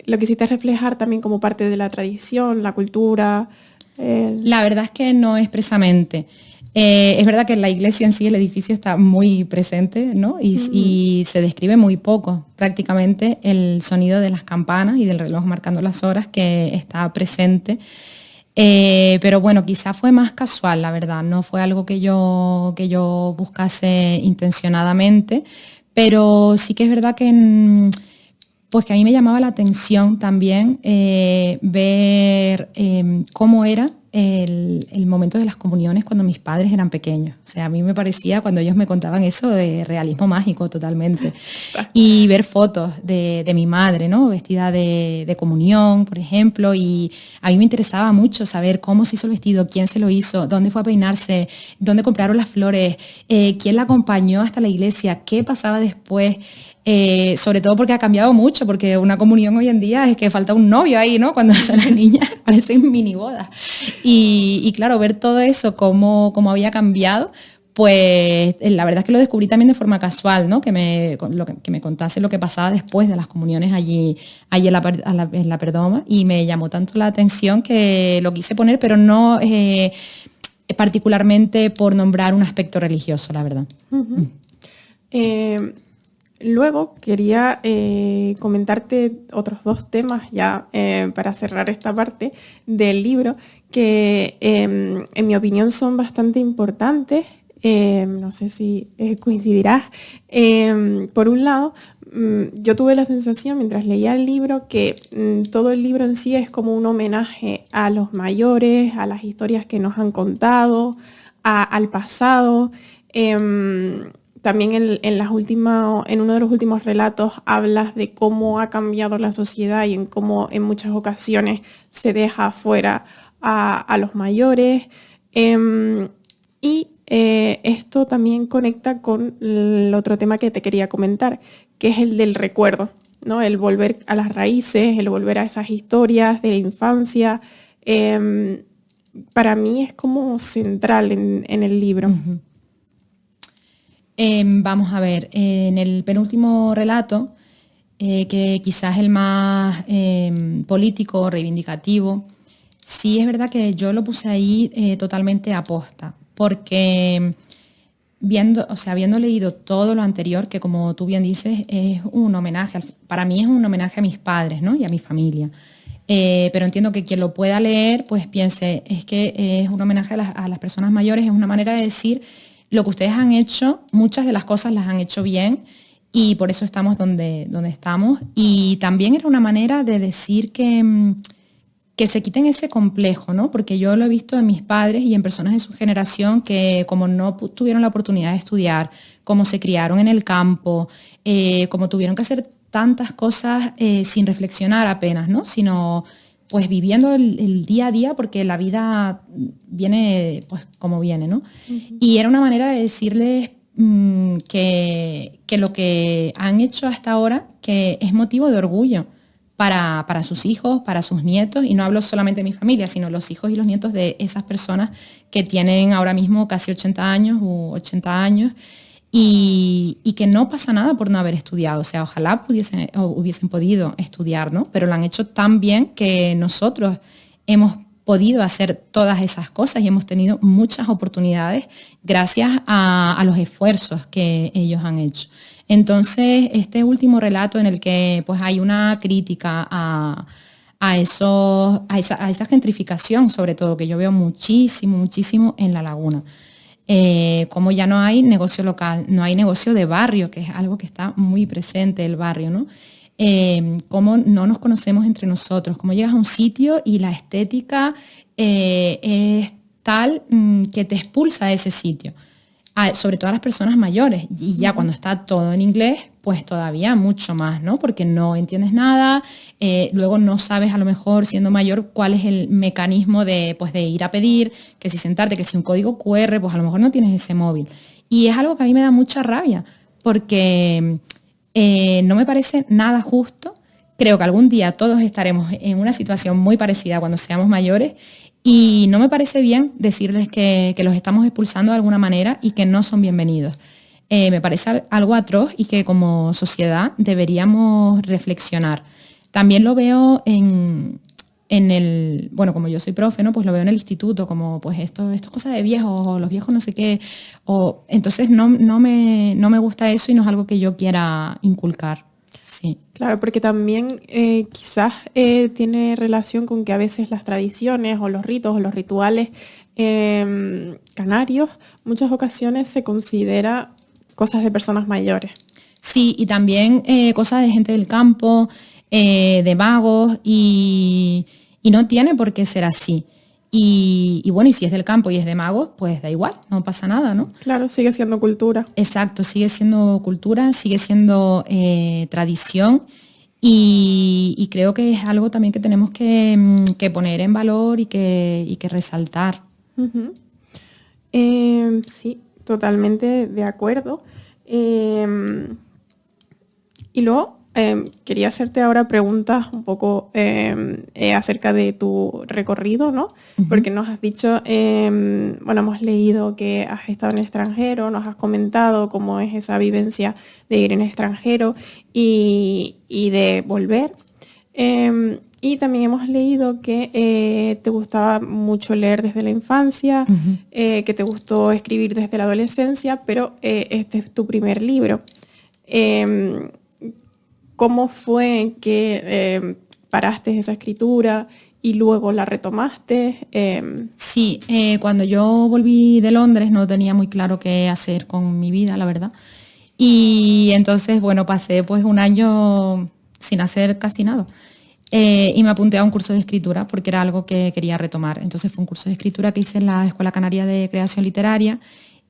Lo quisiste reflejar también como parte de la tradición, la cultura. La verdad es que no expresamente. Es verdad que en la iglesia en sí el edificio está muy presente, ¿no? Y se describe muy poco, prácticamente el sonido de las campanas y del reloj marcando las horas que está presente. Pero bueno, quizá fue más casual, la verdad, no fue algo que yo buscase intencionadamente, pero sí que es verdad que pues que a mí me llamaba la atención también ver cómo era el momento de las comuniones cuando mis padres eran pequeños. O sea, a mí me parecía, cuando ellos me contaban eso, de realismo mágico totalmente. Y ver fotos de mi madre, ¿no? Vestida de comunión, por ejemplo, y a mí me interesaba mucho saber cómo se hizo el vestido, quién se lo hizo, dónde fue a peinarse, dónde compraron las flores, quién la acompañó hasta la iglesia, qué pasaba después. Sobre todo porque ha cambiado mucho, porque una comunión hoy en día es que falta un novio ahí, ¿no? Cuando son las niñas parecen mini bodas. Y claro, ver todo eso, cómo había cambiado, pues la verdad es que lo descubrí también de forma casual, ¿no? Que me contase lo que pasaba después de las comuniones allí en la Perdomo, y me llamó tanto la atención que lo quise poner, pero no particularmente por nombrar un aspecto religioso, la verdad. Uh-huh. Luego quería comentarte otros 2 temas ya para cerrar esta parte del libro que en mi opinión son bastante importantes. No sé si coincidirás. Por un lado, yo tuve la sensación mientras leía el libro que todo el libro en sí es como un homenaje a los mayores, a las historias que nos han contado, al pasado. También en uno de los últimos relatos hablas de cómo ha cambiado la sociedad y en cómo en muchas ocasiones se deja afuera a los mayores. Esto también conecta con el otro tema que te quería comentar, que es el del recuerdo, ¿no? El volver a las raíces, el volver a esas historias de la infancia. Para mí es como central en el libro. Uh-huh. Vamos a ver, en el penúltimo relato, que quizás es el más político, reivindicativo, sí es verdad que yo lo puse ahí totalmente aposta, porque habiendo leído todo lo anterior, que como tú bien dices, es un homenaje, para mí es un homenaje a mis padres, ¿no? Y a mi familia. Pero entiendo que quien lo pueda leer, pues piense, es que es un homenaje a las personas mayores, es una manera de decir lo que ustedes han hecho, muchas de las cosas las han hecho bien y por eso estamos donde estamos. Y también era una manera de decir que se quiten ese complejo, ¿no? Porque yo lo he visto en mis padres y en personas de su generación que como no tuvieron la oportunidad de estudiar, como se criaron en el campo, como tuvieron que hacer tantas cosas sin reflexionar apenas, ¿no? Sino pues viviendo el día a día, porque la vida viene pues como viene, ¿no? Uh-huh. Y era una manera de decirles que lo que han hecho hasta ahora, que es motivo de orgullo para sus hijos, para sus nietos, y no hablo solamente de mi familia, sino los hijos y los nietos de esas personas que tienen ahora mismo casi 80 años u 80 años, y que no pasa nada por no haber estudiado. O sea, ojalá hubiesen podido estudiar, ¿no? Pero lo han hecho tan bien que nosotros hemos podido hacer todas esas cosas y hemos tenido muchas oportunidades gracias a los esfuerzos que ellos han hecho. Entonces, este último relato en el que pues, hay una crítica a esa gentrificación, sobre todo, que yo veo muchísimo en La Laguna. Como ya no hay negocio local, no hay negocio de barrio, que es algo que está muy presente, el barrio, ¿no? Cómo no nos conocemos entre nosotros, cómo llegas a un sitio y la estética es tal que te expulsa de ese sitio, sobre todo a las personas mayores, y ya cuando está todo en inglés, pues todavía mucho más, ¿no? Porque no entiendes nada, luego no sabes a lo mejor siendo mayor cuál es el mecanismo de ir a pedir, que si sentarte, que si un código QR, pues a lo mejor no tienes ese móvil. Y es algo que a mí me da mucha rabia, porque no me parece nada justo. Creo que algún día todos estaremos en una situación muy parecida cuando seamos mayores, y no me parece bien decirles que los estamos expulsando de alguna manera y que no son bienvenidos. Me parece algo atroz y que como sociedad deberíamos reflexionar. También lo veo en el, bueno, como yo soy profe, ¿no? Pues lo veo en el instituto, como pues esto es cosa de viejos, o los viejos no sé qué. Entonces no me gusta eso y no es algo que yo quiera inculcar. Sí. Claro, porque también quizás tiene relación con que a veces las tradiciones o los ritos o los rituales canarios, muchas ocasiones se considera cosas de personas mayores. Sí, y también cosas de gente del campo, de magos, y no tiene por qué ser así. Y bueno, y si es del campo y es de magos, pues da igual, no pasa nada, ¿no? Claro, sigue siendo cultura. Exacto, sigue siendo cultura, sigue siendo tradición, y creo que es algo también que tenemos que poner en valor y que resaltar. Uh-huh. Sí, totalmente de acuerdo. Y luego Quería hacerte ahora preguntas un poco acerca de tu recorrido, ¿no? Porque nos has dicho, bueno, hemos leído que has estado en el extranjero, nos has comentado cómo es esa vivencia de ir en el extranjero y de volver. Y también hemos leído que te gustaba mucho leer desde la infancia, que te gustó escribir desde la adolescencia, pero este es tu primer libro. ¿Cómo fue que paraste esa escritura y luego la retomaste? Sí, cuando yo volví de Londres no tenía muy claro qué hacer con mi vida, la verdad. Y entonces, bueno, pasé pues un año sin hacer casi nada. Y me apunté a un curso de escritura porque era algo que quería retomar. Entonces fue un curso de escritura que hice en la Escuela Canaria de Creación Literaria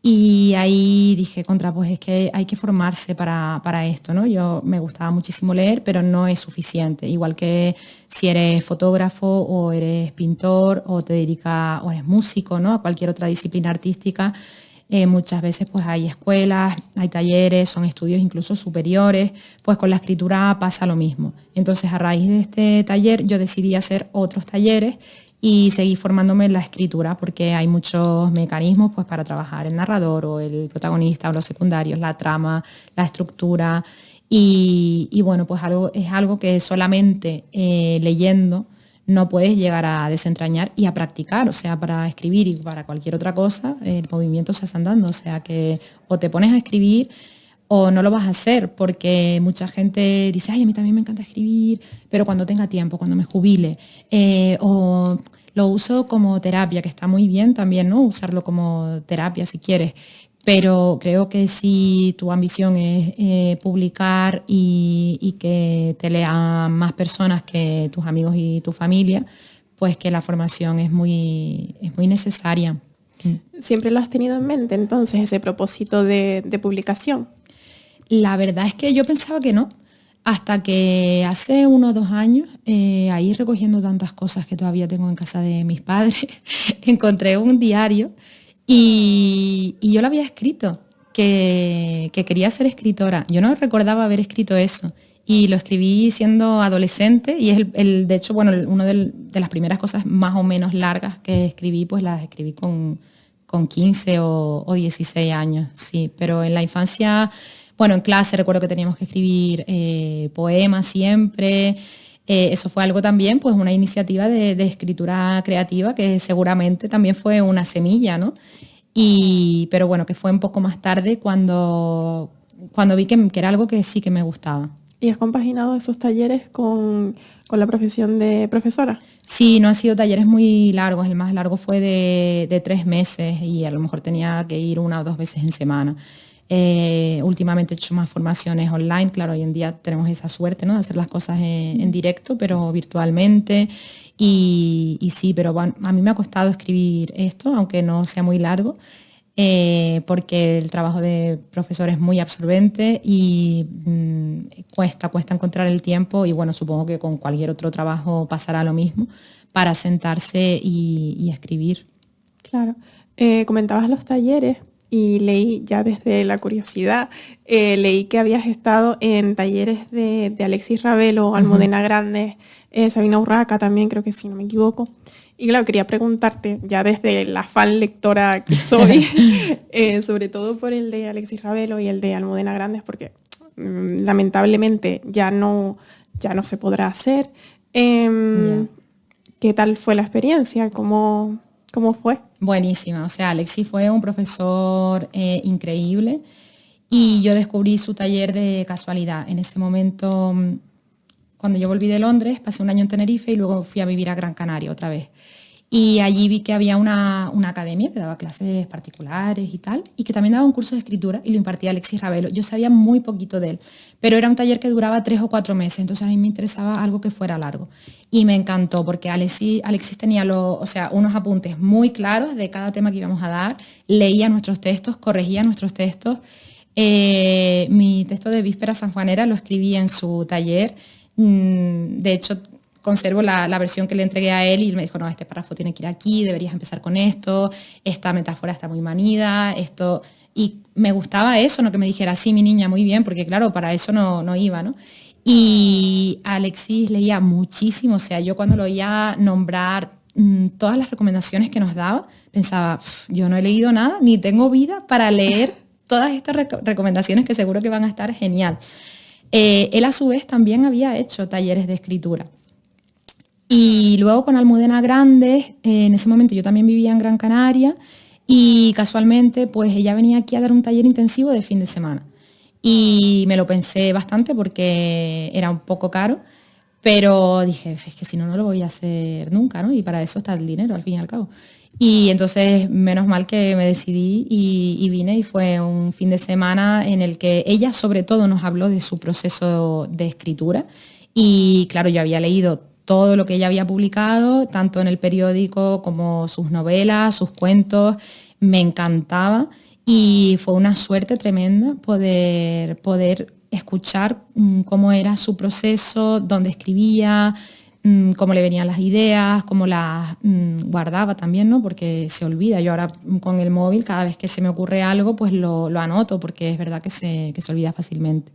y ahí dije, pues es que hay que formarse para esto, ¿no? Yo me gustaba muchísimo leer, pero no es suficiente. Igual que si eres fotógrafo o eres pintor o te dedicas o eres músico, ¿no? A cualquier otra disciplina artística, muchas veces pues hay escuelas, hay talleres, son estudios incluso superiores, pues con la escritura pasa lo mismo. Entonces a raíz de este taller yo decidí hacer otros talleres y seguí formándome en la escritura porque hay muchos mecanismos pues para trabajar el narrador o el protagonista o los secundarios, la trama, la estructura y bueno, pues es algo que solamente leyendo no puedes llegar a desentrañar y a practicar, o sea, para escribir y para cualquier otra cosa, el movimiento se hace andando, o sea que o te pones a escribir o no lo vas a hacer, porque mucha gente dice, ay, a mí también me encanta escribir, pero cuando tenga tiempo, cuando me jubile, o lo uso como terapia, que está muy bien también, ¿no? Usarlo como terapia si quieres, pero creo que si tu ambición es publicar y que te lean más personas que tus amigos y tu familia, pues que la formación es muy necesaria. ¿Siempre lo has tenido en mente entonces, ese propósito de publicación? La verdad es que yo pensaba que no, hasta que hace 1 o 2 años, ahí recogiendo tantas cosas que todavía tengo en casa de mis padres, encontré un diario y yo lo había escrito, que quería ser escritora. Yo no recordaba haber escrito eso y lo escribí siendo adolescente y es de hecho, bueno, una de las primeras cosas más o menos largas que escribí, pues las escribí con 15 o 16 años, sí, pero en la infancia, bueno, en clase recuerdo que teníamos que escribir poemas siempre. Eso fue algo también, pues una iniciativa de escritura creativa que seguramente también fue una semilla, ¿no? Pero bueno, que fue un poco más tarde cuando vi que era algo que sí que me gustaba. ¿Y has compaginado esos talleres con la profesión de profesora? Sí, no han sido talleres muy largos, el más largo fue de 3 meses y a lo mejor tenía que ir 1 o 2 veces en semana. Últimamente he hecho más formaciones online, claro, hoy en día tenemos esa suerte, ¿no?, de hacer las cosas en directo, pero virtualmente. Y sí, pero bueno, a mí me ha costado escribir esto, aunque no sea muy largo, porque el trabajo de profesor es muy absorbente y cuesta encontrar el tiempo y bueno, supongo que con cualquier otro trabajo pasará lo mismo, para sentarse y escribir. Claro. Comentabas los talleres y leí ya desde la curiosidad, leí que habías estado en talleres de Alexis Ravelo, Almudena Grandes, Sabina Urraca también, creo que si no me equivoco. Y claro, quería preguntarte, ya desde la fan lectora que soy, sobre todo por el de Alexis Ravelo y el de Almudena Grandes, porque lamentablemente ya no se podrá hacer. ¿Qué tal fue la experiencia? ¿Cómo fue? Buenísima, o sea, Alexis fue un profesor increíble y yo descubrí su taller de casualidad. En ese momento, cuando yo volví de Londres, pasé un año en Tenerife y luego fui a vivir a Gran Canaria otra vez. Y allí vi que había una academia que daba clases particulares y tal, y que también daba un curso de escritura y lo impartía Alexis Ravelo. Yo sabía muy poquito de él, pero era un taller que duraba 3 o 4 meses, entonces a mí me interesaba algo que fuera largo. Y me encantó porque Alexis tenía unos apuntes muy claros de cada tema que íbamos a dar, leía nuestros textos, corregía nuestros textos. Mi texto de Víspera sanjuanera lo escribí en su taller. De hecho, conservo la versión que le entregué a él y él me dijo, no, este párrafo tiene que ir aquí, deberías empezar con esto, esta metáfora está muy manida, esto... Y me gustaba eso, no que me dijera, sí, mi niña, muy bien, porque claro, para eso no iba, ¿no? Y Alexis leía muchísimo, o sea, yo cuando lo oía nombrar todas las recomendaciones que nos daba, pensaba, yo no he leído nada, ni tengo vida para leer todas estas recomendaciones que seguro que van a estar genial. Él a su vez también había hecho talleres de escritura. Y luego con Almudena Grandes, en ese momento yo también vivía en Gran Canaria y casualmente pues ella venía aquí a dar un taller intensivo de fin de semana. Y me lo pensé bastante porque era un poco caro, pero dije, es que si no, no lo voy a hacer nunca, ¿no? Y para eso está el dinero, al fin y al cabo. Y entonces, menos mal que me decidí y vine y fue un fin de semana en el que ella sobre todo nos habló de su proceso de escritura. Y claro, yo había leído todo lo que ella había publicado, tanto en el periódico como sus novelas, sus cuentos, me encantaba y fue una suerte tremenda poder escuchar cómo era su proceso, dónde escribía, cómo le venían las ideas, cómo las guardaba también, ¿no? Porque se olvida. Yo ahora con el móvil, cada vez que se me ocurre algo, pues lo anoto, porque es verdad que se olvida fácilmente.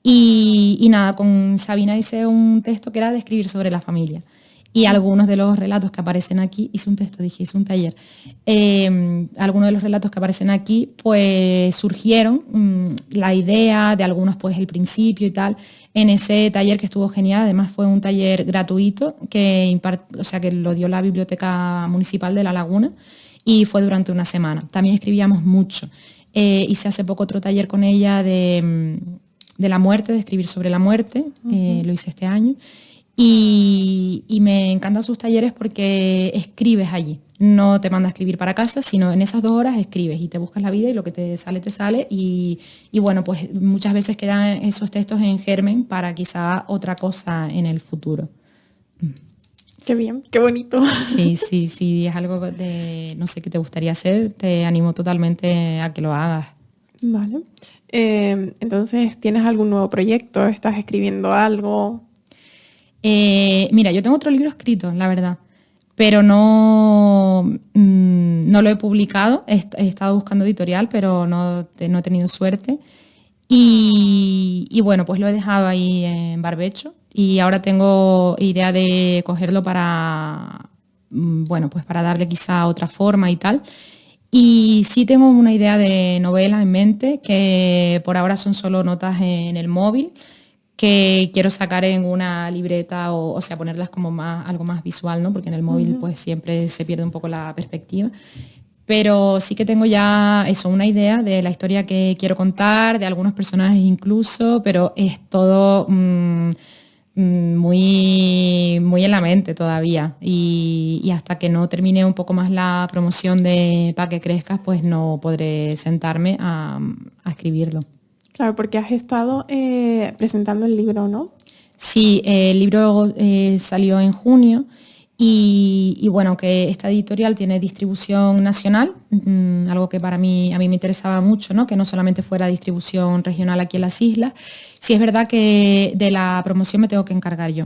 Y nada, con Sabina hice un texto que era de escribir sobre la familia. Y algunos de los relatos que aparecen aquí, hice un taller. Algunos de los relatos que aparecen aquí, pues surgieron la idea de algunos, pues el principio y tal, en ese taller que estuvo genial. Además fue un taller gratuito que lo dio la Biblioteca Municipal de La Laguna y fue durante una semana. También escribíamos mucho. Hice hace poco otro taller con ella de la muerte, de escribir sobre la muerte, lo hice este año. Y me encantan sus talleres porque escribes allí. No te manda a escribir para casa, sino en esas 2 horas escribes y te buscas la vida y lo que te sale, te sale. Y bueno, pues muchas veces quedan esos textos en germen para quizá otra cosa en el futuro. Qué bien, qué bonito. Sí, es algo de, no sé, qué te gustaría hacer, te animo totalmente a que lo hagas. Vale. Entonces, ¿tienes algún nuevo proyecto? ¿Estás escribiendo algo? Mira, yo tengo otro libro escrito, la verdad, pero no lo he publicado. He estado buscando editorial, pero no he tenido suerte. Y bueno, pues lo he dejado ahí en barbecho y ahora tengo idea de cogerlo para, bueno, pues para darle quizá otra forma y tal. Y sí tengo una idea de novela en mente, que por ahora son solo notas en el móvil, que quiero sacar en una libreta o sea, ponerlas como algo más visual, ¿no? Porque en el móvil pues siempre se pierde un poco la perspectiva. Pero sí que tengo ya eso, una idea de la historia que quiero contar, de algunos personajes incluso, pero es todo muy en la mente todavía. Y hasta que no termine un poco más la promoción de Pa' que crezcas, pues no podré sentarme a escribirlo. Claro, porque has estado presentando el libro, ¿no? Sí, el libro salió en junio y bueno, que esta editorial tiene distribución nacional, algo que a mí me interesaba mucho, ¿no? Que no solamente fuera distribución regional aquí en las islas. Sí es verdad que de la promoción me tengo que encargar yo.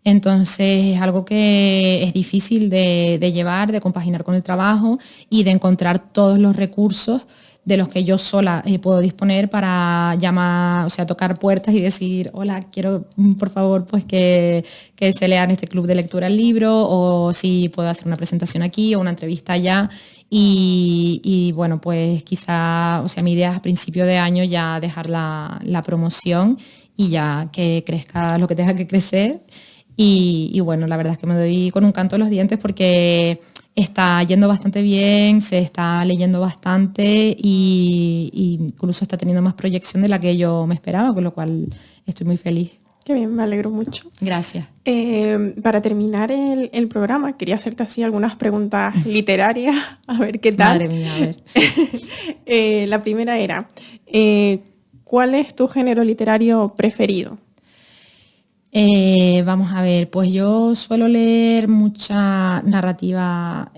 Entonces es algo que es difícil de llevar, de compaginar con el trabajo y de encontrar todos los recursos de los que yo sola puedo disponer para llamar, o sea, tocar puertas y decir, hola, quiero por favor pues que se lea en este club de lectura el libro, o si puedo hacer una presentación aquí o una entrevista allá. Y bueno, pues quizá, o sea, mi idea es a principio de año ya dejar la promoción y ya que crezca lo que tenga que crecer. Y bueno, la verdad es que me doy con un canto en los dientes porque está yendo bastante bien, se está leyendo bastante y incluso está teniendo más proyección de la que yo me esperaba, con lo cual estoy muy feliz. Qué bien, me alegro mucho. Gracias. Para terminar el programa, quería hacerte así algunas preguntas literarias, a ver qué tal. Madre mía, a ver. La primera era, ¿cuál es tu género literario preferido? Vamos a ver, pues yo suelo leer mucha narrativa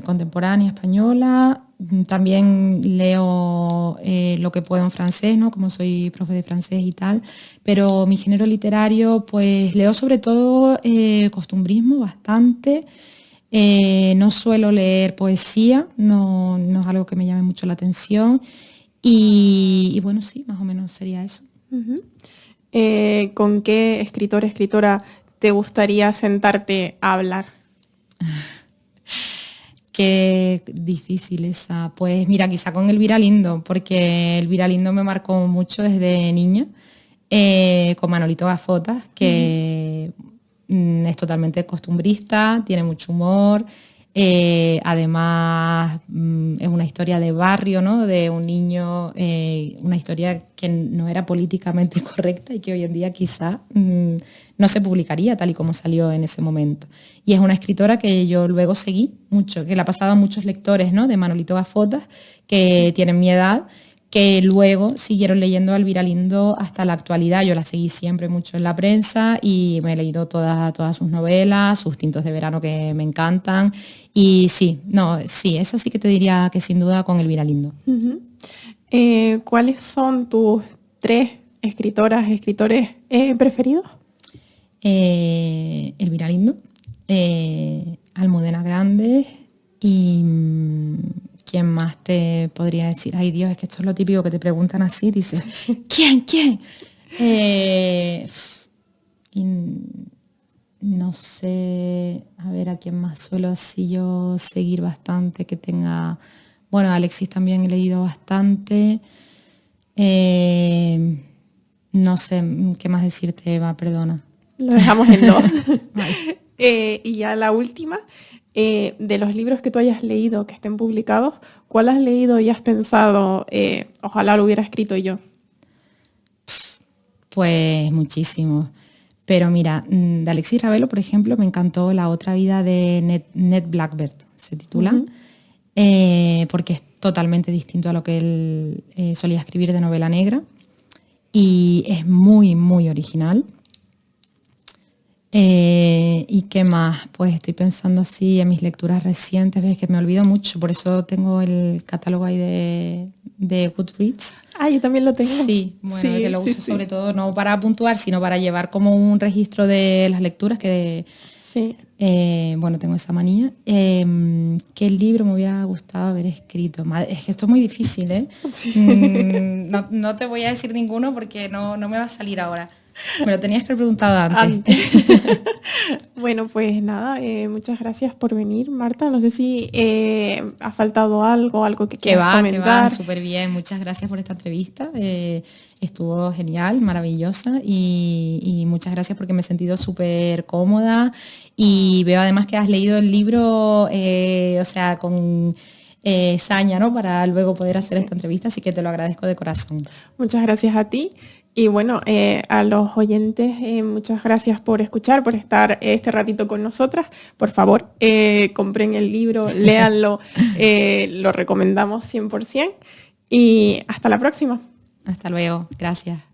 contemporánea española, también leo lo que puedo en francés, ¿no? Como soy profe de francés y tal, pero mi género literario, pues leo sobre todo costumbrismo bastante, no suelo leer poesía, no es algo que me llame mucho la atención y bueno, sí, más o menos sería eso. Uh-huh. ¿Con qué escritor, escritora te gustaría sentarte a hablar? Qué difícil esa. Pues mira, quizá con Elvira Lindo, porque Elvira Lindo me marcó mucho desde niña, con Manolito Gafotas, que es totalmente costumbrista, tiene mucho humor. Además, es una historia de barrio, ¿no? De un niño, una historia que no era políticamente correcta y que hoy en día quizá no se publicaría tal y como salió en ese momento. Y es una escritora que yo luego seguí mucho, que la ha pasado a muchos lectores, ¿no? De Manolito Gafotas, que tienen mi edad, que luego siguieron leyendo a Elvira Lindo hasta la actualidad. Yo la seguí siempre mucho en la prensa y me he leído todas sus novelas, sus tintos de verano que me encantan. Y sí, esa sí que te diría que sin duda con Elvira Lindo. ¿Cuáles son tus 3 escritoras, escritores preferidos? Elvira Lindo, Almudena Grandes y... ¿quién más te podría decir? Ay Dios, es que esto es lo típico que te preguntan así, dices, ¿quién? Y no sé, a ver a quién más suelo así yo seguir bastante, que tenga... Bueno, a Alexis también he leído bastante. No sé, ¿qué más decirte, Eva? Perdona. Lo dejamos en 2. Vale. Y ya la última, de los libros que tú hayas leído que estén publicados, ¿cuál has leído y has pensado, ojalá lo hubiera escrito yo? Pues muchísimo. Pero mira, de Alexis Ravelo, por ejemplo, me encantó La otra vida de Ned Blackbird, se titula, porque es totalmente distinto a lo que él solía escribir de novela negra y es muy, muy original. ¿Y qué más? Pues estoy pensando así en mis lecturas recientes, ves que me olvido mucho, por eso tengo el catálogo ahí de Goodreads. Ah, yo también lo tengo. Sí, bueno, sí, que lo uso sobre todo no para puntuar, sino para llevar como un registro de las lecturas que... Sí. Bueno, tengo esa manía. ¿Qué libro me hubiera gustado haber escrito? Es que esto es muy difícil, ¿eh? Sí. No te voy a decir ninguno porque no me va a salir ahora. Me lo tenías que haber preguntado antes. Bueno, pues nada, muchas gracias por venir, Marta. No sé si ha faltado algo que quieras comentar. Que va, súper bien. Muchas gracias por esta entrevista. Estuvo genial, maravillosa y muchas gracias porque me he sentido súper cómoda y veo además que has leído el libro, o sea, con... saña, ¿no? Para luego poder hacer esta entrevista, así que te lo agradezco de corazón. Muchas gracias a ti. Y bueno, a los oyentes, muchas gracias por escuchar, por estar este ratito con nosotras. Por favor, compren el libro, léanlo, lo recomendamos 100%. Y hasta la próxima. Hasta luego, gracias.